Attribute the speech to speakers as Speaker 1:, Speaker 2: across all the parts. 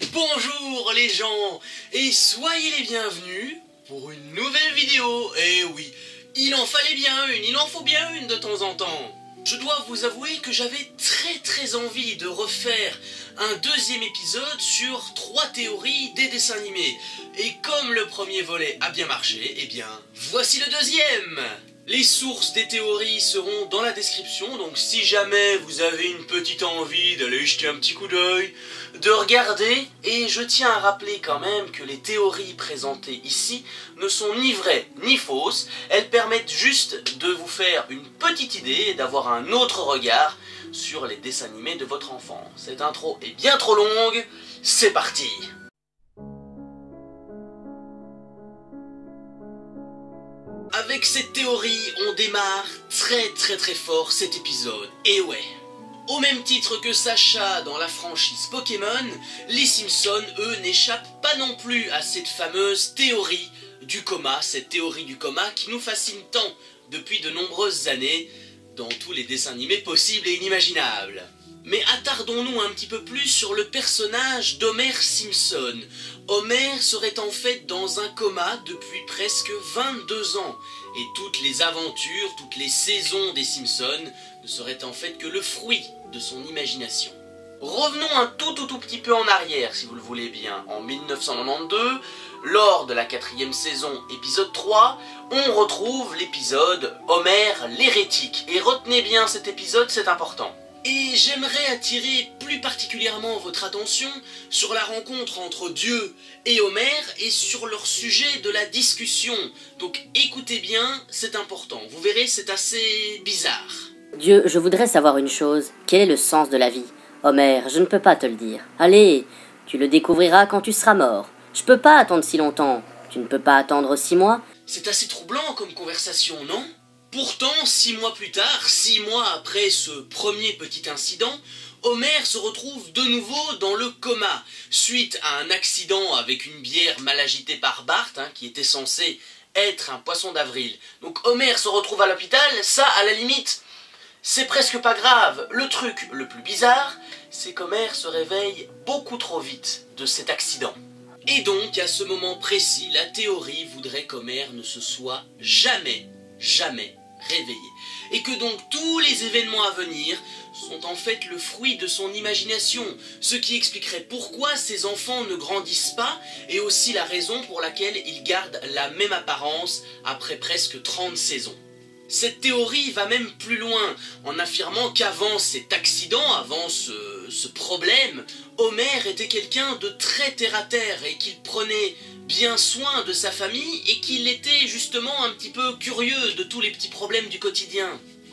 Speaker 1: Bonjour les gens, et soyez les bienvenus pour une nouvelle vidéo. Et oui, il en fallait bien une, il en faut bien une de temps en temps. Je dois vous avouer que j'avais très envie de refaire un deuxième épisode sur 3 théories des dessins animés. Et comme le premier volet a bien marché, eh bien, voici le deuxième. Les sources des théories seront dans la description, donc si jamais vous avez une petite envie d'aller jeter un petit coup d'œil, de regarder, et je tiens à rappeler quand même que les théories présentées ici ne sont ni vraies ni fausses, elles permettent juste de vous faire une petite idée et d'avoir un autre regard sur les dessins animés de votre enfant. Cette intro est bien trop longue, c'est parti! Avec cette théorie, on démarre très fort cet épisode. Et ouais, au même titre que Sacha dans la franchise Pokémon, les Simpsons, eux, n'échappent pas non plus à cette fameuse théorie du coma, cette théorie du coma qui nous fascine tant depuis de nombreuses années dans tous les dessins animés possibles et inimaginables. Mais attardons-nous un petit peu plus sur le personnage d'Homer Simpson. Homer serait en fait dans un coma depuis presque 22 ans, et toutes les aventures, toutes les saisons des Simpsons ne seraient en fait que le fruit de son imagination. Revenons un tout petit peu en arrière, si vous le voulez bien. En 1992, lors de la 4e saison, épisode 3, on retrouve l'épisode Homer l'hérétique. Et retenez bien cet épisode, c'est important. Et j'aimerais attirer plus particulièrement votre attention sur la rencontre entre Dieu et Homer et sur leur sujet de la discussion. Donc écoutez bien, c'est important. Vous verrez, c'est assez bizarre.
Speaker 2: Dieu, je voudrais savoir une chose. Quel est le sens de la vie? Homer, je ne peux pas te le dire. Allez, tu le découvriras quand tu seras mort. Je peux pas attendre si longtemps. Tu ne peux pas attendre 6 mois?
Speaker 1: C'est assez troublant comme conversation, non ? Pourtant, 6 mois plus tard, 6 mois après ce premier petit incident, Homer se retrouve de nouveau dans le coma, suite à un accident avec une bière mal agitée par Bart, qui était censé être un poisson d'avril. Donc Homer se retrouve à l'hôpital, ça, à la limite, c'est presque pas grave. Le truc le plus bizarre, c'est qu'Homer se réveille beaucoup trop vite de cet accident. Et donc, à ce moment précis, la théorie voudrait qu'Homer ne se soit jamais réveillé. Et que donc tous les événements à venir sont en fait le fruit de son imagination, ce qui expliquerait pourquoi ses enfants ne grandissent pas et aussi la raison pour laquelle ils gardent la même apparence après presque 30 saisons. Cette théorie va même plus loin en affirmant qu'avant cet accident, avant ce problème, Homer était quelqu'un de très terre-à-terre et qu'il prenait bien soin de sa famille et qu'il était justement un petit peu curieux de tous les petits problèmes du quotidien.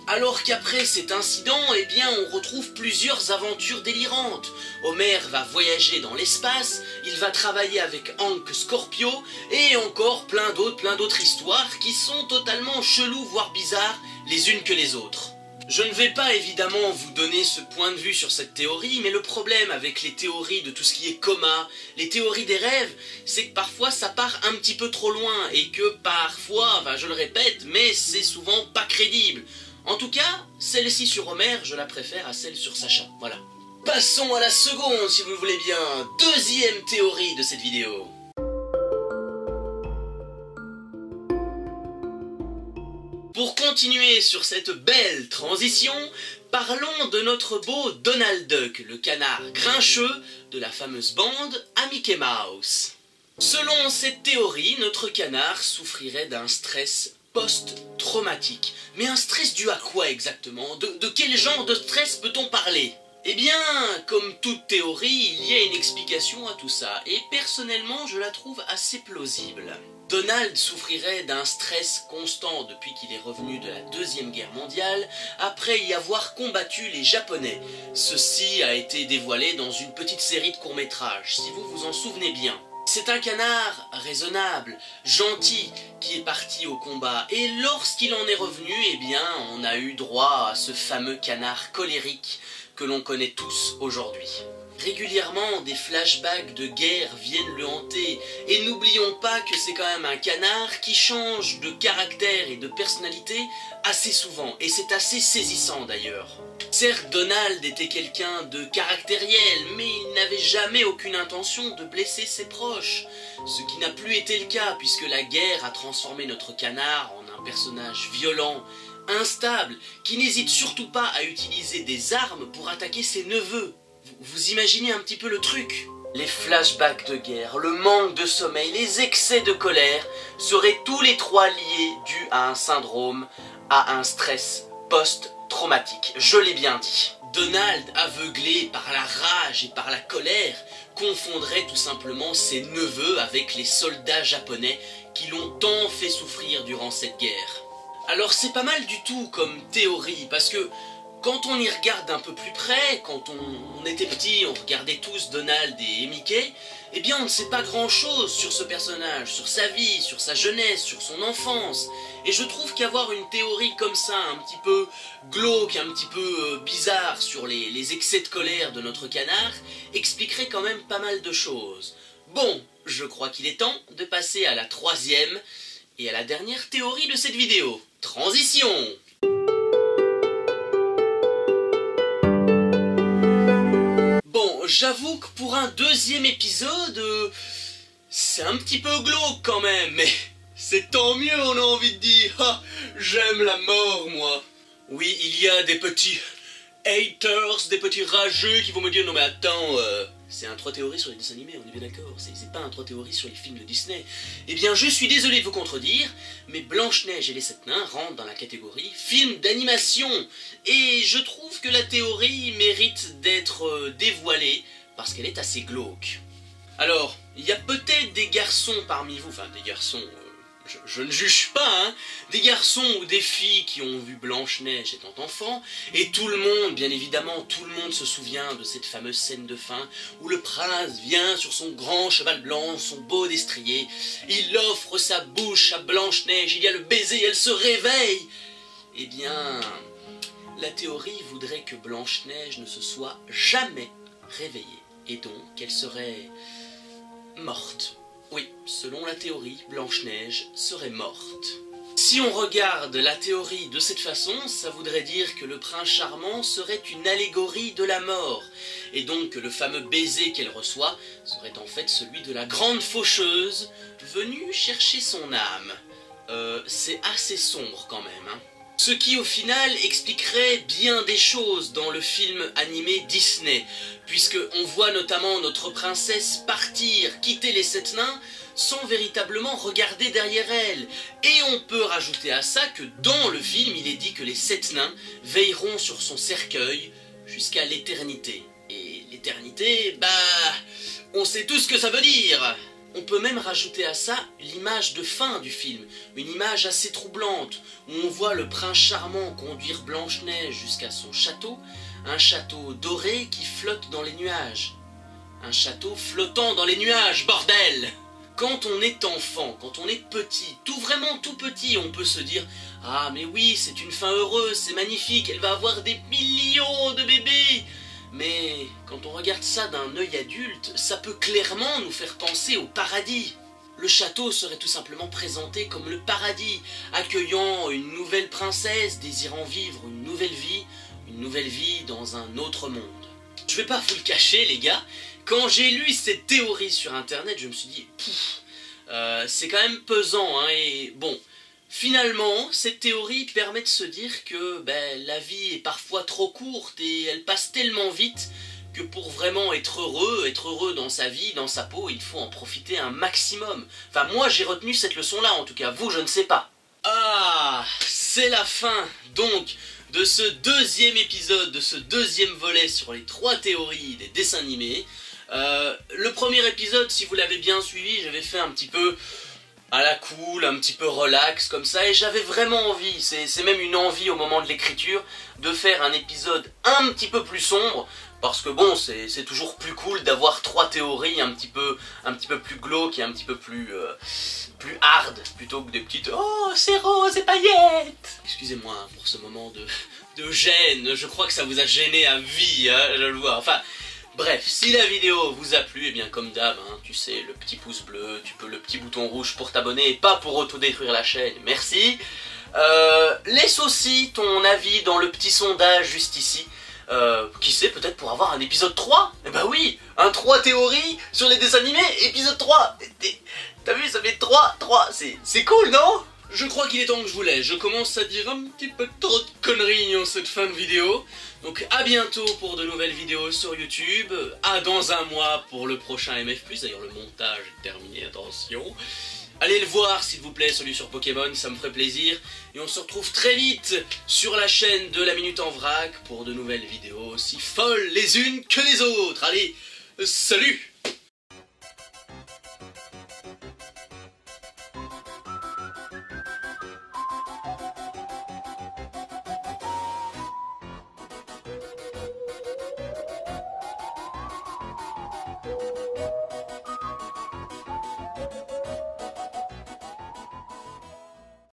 Speaker 1: Alors qu'après cet incident, eh bien, on retrouve plusieurs aventures délirantes. Homer va voyager dans l'espace, il va travailler avec Hank Scorpio, et encore plein d'autres histoires qui sont totalement cheloues, voire bizarres, les unes que les autres. Je ne vais pas évidemment vous donner ce point de vue sur cette théorie, mais le problème avec les théories de tout ce qui est coma, les théories des rêves, c'est que parfois ça part un petit peu trop loin, et que parfois, je le répète, mais c'est souvent pas crédible. En tout cas, celle-ci sur Homer, je la préfère à celle sur Sacha, voilà. Passons à la seconde, si vous le voulez bien, deuxième théorie de cette vidéo. Pour continuer sur cette belle transition, parlons de notre beau Donald Duck, le canard grincheux de la fameuse bande à Mickey Mouse. Selon cette théorie, notre canard souffrirait d'un stress post-traumatique. Mais un stress dû à quoi exactement? De quel genre de stress peut-on parler? Eh bien, comme toute théorie, il y a une explication à tout ça, et personnellement, je la trouve assez plausible. Donald souffrirait d'un stress constant depuis qu'il est revenu de la Deuxième Guerre mondiale, après y avoir combattu les Japonais. Ceci a été dévoilé dans une petite série de courts-métrages, si vous vous en souvenez bien. C'est un canard raisonnable, gentil, qui est parti au combat, et lorsqu'il en est revenu, eh bien, on a eu droit à ce fameux canard colérique que l'on connaît tous aujourd'hui. Régulièrement, des flashbacks de guerre viennent le hanter, et n'oublions pas que c'est quand même un canard qui change de caractère et de personnalité assez souvent, et c'est assez saisissant d'ailleurs. Certes, Donald était quelqu'un de caractériel, mais il n'avait jamais aucune intention de blesser ses proches, ce qui n'a plus été le cas puisque la guerre a transformé notre canard en un personnage violent, instable, qui n'hésite surtout pas à utiliser des armes pour attaquer ses neveux. Vous imaginez un petit peu le truc? Les flashbacks de guerre, le manque de sommeil, les excès de colère seraient tous les trois liés dus à un syndrome, à un stress post-traumatique. Je l'ai bien dit. Donald, aveuglé par la rage et par la colère, confondrait tout simplement ses neveux avec les soldats japonais qui l'ont tant fait souffrir durant cette guerre. Alors c'est pas mal du tout comme théorie, parce que quand on y regarde un peu plus près, quand on était petit, on regardait tous Donald et Mickey, eh bien on ne sait pas grand chose sur ce personnage, sur sa vie, sur sa jeunesse, sur son enfance. Et je trouve qu'avoir une théorie comme ça, un petit peu glauque, un petit peu bizarre sur les excès de colère de notre canard, expliquerait quand même pas mal de choses. Bon, je crois qu'il est temps de passer à la troisième et à la dernière théorie de cette vidéo. Transition! J'avoue que pour un deuxième épisode, c'est un petit peu glauque quand même, mais c'est tant mieux, on a envie de dire. Ah, j'aime la mort, moi. Oui, il y a des petits haters, des petits rageux qui vont me dire non mais attends, c'est un 3 théories sur les dessins animés, on est bien d'accord, c'est pas un 3 théories sur les films de Disney. Eh bien je suis désolé de vous contredire, mais Blanche-Neige et les 7 nains rentrent dans la catégorie film d'animation, et je trouve que la théorie mérite d'être dévoilée, parce qu'elle est assez glauque. Alors, il y a peut-être des garçons parmi vous, enfin des garçons, je ne juge pas, hein, des garçons ou des filles qui ont vu Blanche-Neige étant enfant, et tout le monde, bien évidemment, tout le monde se souvient de cette fameuse scène de fin, où le prince vient sur son grand cheval blanc, son beau destrier, il offre sa bouche à Blanche-Neige, il y a le baiser, elle se réveille. Eh bien, la théorie voudrait que Blanche-Neige ne se soit jamais réveillée, et donc qu'elle serait morte. Oui, selon la théorie, Blanche-Neige serait morte. Si on regarde la théorie de cette façon, ça voudrait dire que le prince charmant serait une allégorie de la mort, et donc que le fameux baiser qu'elle reçoit serait en fait celui de la grande faucheuse venue chercher son âme. C'est assez sombre quand même, hein. Ce qui au final expliquerait bien des choses dans le film animé Disney, puisque on voit notamment notre princesse partir, quitter les 7 nains, sans véritablement regarder derrière elle. Et on peut rajouter à ça que dans le film, il est dit que les 7 nains veilleront sur son cercueil jusqu'à l'éternité. Et l'éternité, bah, on sait tous ce que ça veut dire. On peut même rajouter à ça l'image de fin du film, une image assez troublante, où on voit le prince charmant conduire Blanche-Neige jusqu'à son château, un château doré qui flotte dans les nuages. Un château flottant dans les nuages, bordel! Quand on est enfant, quand on est petit, vraiment tout petit, on peut se dire « Ah mais oui, c'est une fin heureuse, c'est magnifique, elle va avoir des millions de bébés !» Mais quand on regarde ça d'un œil adulte, ça peut clairement nous faire penser au paradis. Le château serait tout simplement présenté comme le paradis, accueillant une nouvelle princesse désirant vivre une nouvelle vie dans un autre monde. Je vais pas vous le cacher les gars, quand j'ai lu cette théorie sur internet, je me suis dit c'est quand même pesant, hein, et bon. Finalement, cette théorie permet de se dire que la vie est parfois trop courte et elle passe tellement vite que pour vraiment être heureux dans sa vie, dans sa peau, il faut en profiter un maximum. Enfin, moi j'ai retenu cette leçon-là en tout cas, vous je ne sais pas. Ah, c'est la fin donc de ce deuxième épisode, de ce deuxième volet sur les 3 théories des dessins animés. Le premier épisode, si vous l'avez bien suivi, j'avais fait un petit peu à la cool, un petit peu relax comme ça, et j'avais vraiment envie, c'est même une envie au moment de l'écriture, de faire un épisode un petit peu plus sombre, parce que bon, c'est toujours plus cool d'avoir 3 théories un petit peu plus glauques et un petit peu plus hard, plutôt que des petites « Oh, c'est rose et paillettes !» Excusez-moi pour ce moment de gêne, je crois que ça vous a gêné à vie, hein, je le vois, enfin... Bref, si la vidéo vous a plu, et bien comme d'hab, hein, tu sais, le petit pouce bleu, le petit bouton rouge pour t'abonner et pas pour autodétruire la chaîne, merci. Laisse aussi ton avis dans le petit sondage juste ici. Qui sait, peut-être pour avoir un épisode 3. Eh bah oui, un 3 théories sur les dessins animés, épisode 3. T'as vu, ça fait 3, c'est cool, non? Je crois qu'il est temps que je vous laisse, je commence à dire un petit peu trop de conneries en cette fin de vidéo. Donc à bientôt pour de nouvelles vidéos sur YouTube, à dans un mois pour le prochain MF+, d'ailleurs le montage est terminé, attention. Allez le voir s'il vous plaît, celui sur Pokémon, ça me ferait plaisir. Et on se retrouve très vite sur la chaîne de la Minute en Vrac pour de nouvelles vidéos aussi folles les unes que les autres. Allez, salut!